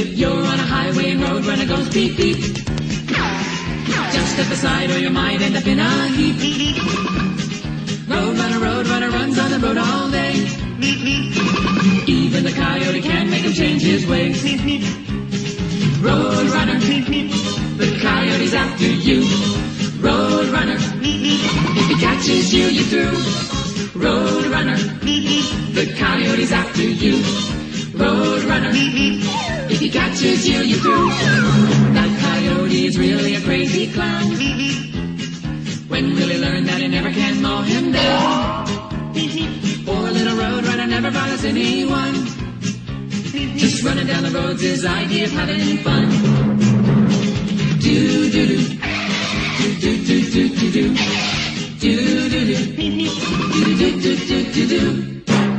If you're on a highway and roadrunner goes beep beep, just step aside or you might end up in a heap. Roadrunner runs on the road all day. Even the coyote can't make him change his ways. Roadrunner, the coyote's after you. Roadrunner, if he catches you, you're through. Roadrunner, the coyote's after you. Roadrunner, if he catches you, you're through. That coyote is really a crazy clown. When will he learn that he never can mow him down? Poor little roadrunner never bothers anyone. Just running down the road's his idea of having fun. Do do do, do do do do do do, do do do, do do do do do do.